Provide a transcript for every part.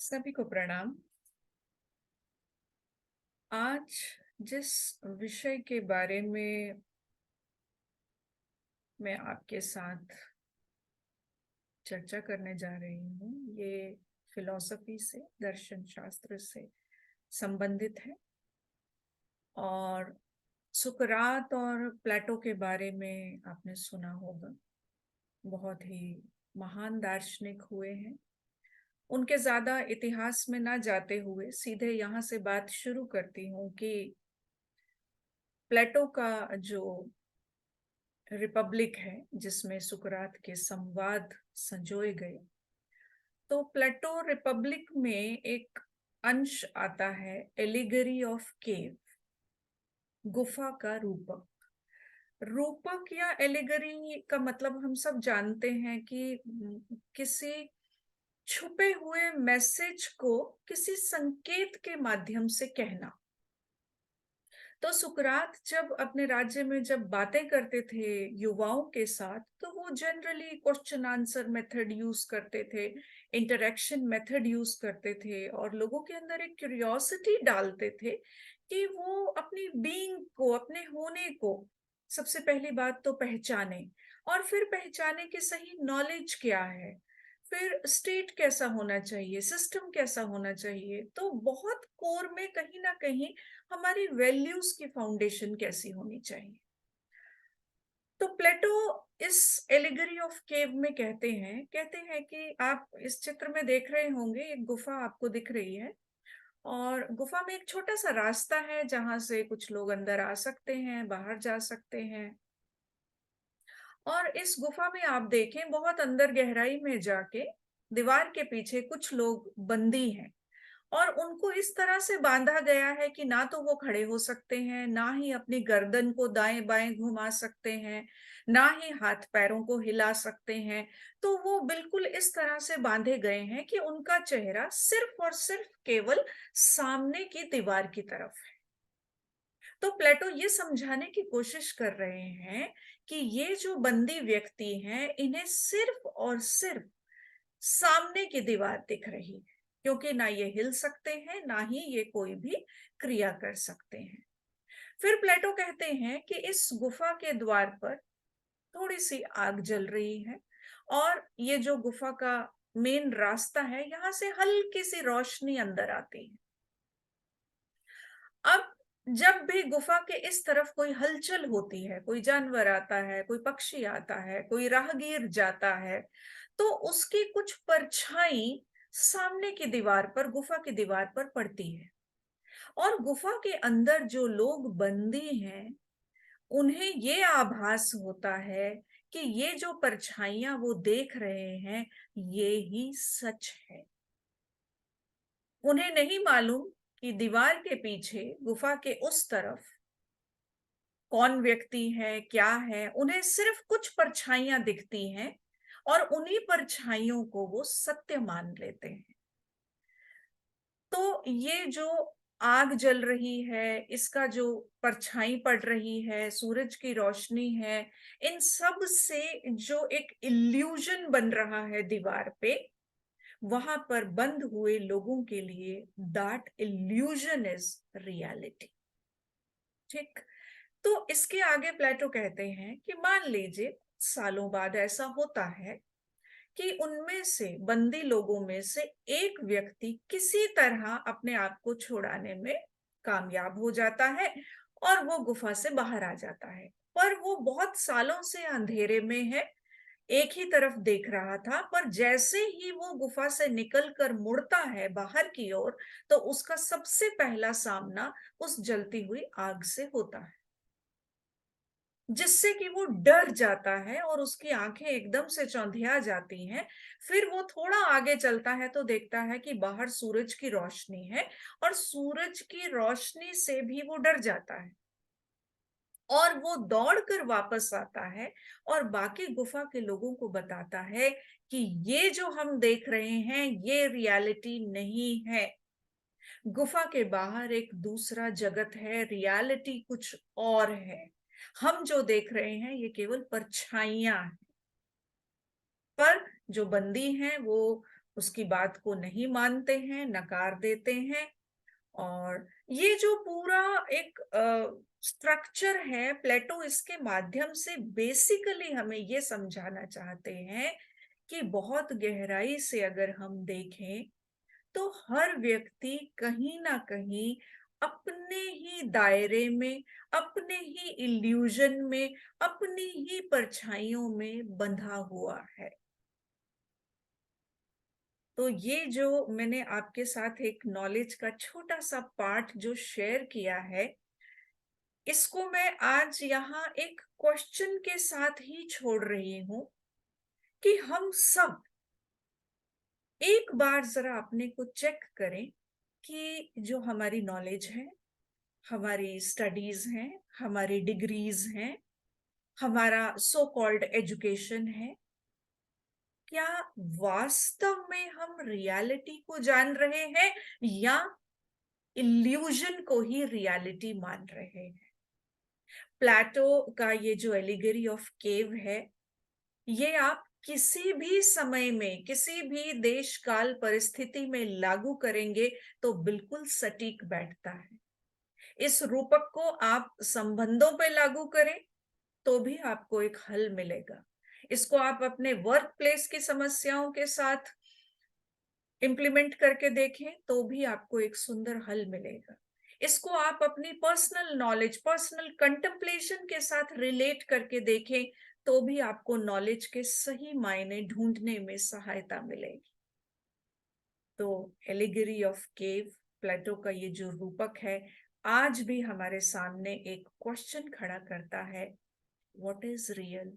सभी को प्रणाम। आज जिस विषय के बारे में मैं आपके साथ चर्चा करने जा रही हूँ, ये फिलॉसफी से, दर्शन शास्त्र से संबंधित है और सुकरात और प्लेटो के बारे में आपने सुना होगा। बहुत ही महान दार्शनिक हुए हैं। उनके ज्यादा इतिहास में ना जाते हुए सीधे यहाँ से बात शुरू करती हूँ कि प्लेटो का जो रिपब्लिक है, जिसमें सुकरात के संवाद संजोए गए, तो प्लेटो रिपब्लिक में एक अंश आता है एलिगरी ऑफ केव, गुफा का रूपक। रूपक या एलिगरी का मतलब हम सब जानते हैं कि किसी छुपे हुए मैसेज को किसी संकेत के माध्यम से कहना। तो सुकरात जब अपने राज्य में जब बातें करते थे युवाओं के साथ, तो वो generally question answer method use करते थे, इंटरेक्शन मेथड यूज करते थे और लोगों के अंदर एक क्यूरियोसिटी डालते थे कि वो अपनी बीइंग को, अपने होने को सबसे पहली बात तो पहचाने, और फिर पहचाने कि सही नॉलेज क्या है, फिर स्टेट कैसा होना चाहिए, सिस्टम कैसा होना चाहिए। तो बहुत कोर में कहीं ना कहीं हमारी वैल्यूज की फाउंडेशन कैसी होनी चाहिए। तो प्लेटो इस एलिगरी ऑफ केव में कहते हैं कि आप इस चित्र में देख रहे होंगे, एक गुफा आपको दिख रही है और गुफा में एक छोटा सा रास्ता है जहां से कुछ लोग अंदर आ सकते हैं, बाहर जा सकते हैं। और इस गुफा में आप देखें, बहुत अंदर गहराई में जाके दीवार के पीछे कुछ लोग बंदी हैं और उनको इस तरह से बांधा गया है कि ना तो वो खड़े हो सकते हैं, ना ही अपनी गर्दन को दाएं बाएं घुमा सकते हैं, ना ही हाथ पैरों को हिला सकते हैं। तो वो बिल्कुल इस तरह से बांधे गए हैं कि उनका चेहरा सिर्फ और सिर्फ केवल सामने की दीवार की तरफ है। तो प्लेटो ये समझाने की कोशिश कर रहे हैं कि ये जो बंदी व्यक्ति हैं, इन्हें सिर्फ और सिर्फ सामने की दीवार दिख रही है, क्योंकि ना ये हिल सकते हैं, ना ही ये कोई भी क्रिया कर सकते हैं। फिर प्लेटो कहते हैं कि इस गुफा के द्वार पर थोड़ी सी आग जल रही है और ये जो गुफा का मेन रास्ता है, यहां से हल्की सी रोशनी अंदर आती है। अब जब भी गुफा के इस तरफ कोई हलचल होती है, कोई जानवर आता है, कोई पक्षी आता है, कोई राहगीर जाता है, तो उसकी कुछ परछाई सामने की दीवार पर, गुफा की दीवार पर पड़ती है। और गुफा के अंदर जो लोग बंदी हैं, उन्हें ये आभास होता है कि ये जो परछाइयां वो देख रहे हैं, ये ही सच है। उन्हें नहीं मालूम कि दीवार के पीछे, गुफा के उस तरफ कौन व्यक्ति है, क्या है। उन्हें सिर्फ कुछ परछाइयां दिखती हैं और उन्हीं परछाइयों को वो सत्य मान लेते हैं। तो ये जो आग जल रही है, इसका जो परछाई पड़ रही है, सूरज की रोशनी है, इन सब से जो एक इल्यूजन बन रहा है दीवार पे, वहां पर बंद हुए लोगों के लिए दैट इल्यूजन इज रियलिटी। ठीक। तो इसके आगे प्लेटो कहते हैं कि मान लीजिए सालों बाद ऐसा होता है कि उनमें से, बंदी लोगों में से एक व्यक्ति किसी तरह अपने आप को छुड़ाने में कामयाब हो जाता है और वो गुफा से बाहर आ जाता है। पर वो बहुत सालों से अंधेरे में है, एक ही तरफ देख रहा था, पर जैसे ही वो गुफा से निकलकर मुड़ता है बाहर की ओर, तो उसका सबसे पहला सामना उस जलती हुई आग से होता है, जिससे कि वो डर जाता है और उसकी आंखें एकदम से चौंधिया जाती हैं। फिर वो थोड़ा आगे चलता है तो देखता है कि बाहर सूरज की रोशनी है और सूरज की रोशनी से भी वो डर जाता है और वो दौड़कर वापस आता है और बाकी गुफा के लोगों को बताता है कि ये जो हम देख रहे हैं, ये रियलिटी नहीं है। गुफा के बाहर एक दूसरा जगत है, रियलिटी कुछ और है। हम जो देख रहे हैं ये केवल परछाइयां हैं। पर जो बंदी हैं वो उसकी बात को नहीं मानते हैं, नकार देते हैं। और ये जो पूरा एक स्ट्रक्चर है, प्लेटो इसके माध्यम से बेसिकली हमें ये समझाना चाहते हैं कि बहुत गहराई से अगर हम देखें तो हर व्यक्ति कहीं ना कहीं अपने ही दायरे में, अपने ही इल्यूजन में, अपनी ही परछाइयों में बंधा हुआ है। तो ये जो मैंने आपके साथ एक नॉलेज का छोटा सा पार्ट जो शेयर किया है, इसको मैं आज यहाँ एक क्वेश्चन के साथ ही छोड़ रही हूं कि हम सब एक बार जरा अपने को चेक करें कि जो हमारी नॉलेज है, हमारी स्टडीज हैं, हमारी डिग्रीज हैं, हमारा सो कॉल्ड एजुकेशन है, क्या वास्तव में हम रियलिटी को जान रहे हैं या इल्यूजन को ही रियलिटी मान रहे हैं? प्लेटो का ये जो एलिगरी ऑफ केव है, ये आप किसी भी समय में, किसी भी देश काल परिस्थिति में लागू करेंगे तो बिल्कुल सटीक बैठता है। इस रूपक को आप संबंधों पे लागू करें तो भी आपको एक हल मिलेगा। इसको आप अपने वर्क प्लेस की समस्याओं के साथ इंप्लीमेंट करके देखें तो भी आपको एक सुंदर हल मिलेगा। इसको आप अपनी पर्सनल नॉलेज, पर्सनल कंटेम्पलेशन के साथ रिलेट करके देखें तो भी आपको नॉलेज के सही मायने ढूंढने में सहायता मिलेगी। तो एलिगरी ऑफ केव, प्लेटो का ये जो रूपक है, आज भी हमारे सामने एक क्वेश्चन खड़ा करता है, what is real,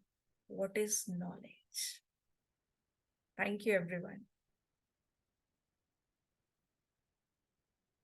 what is knowledge? Thank you everyone.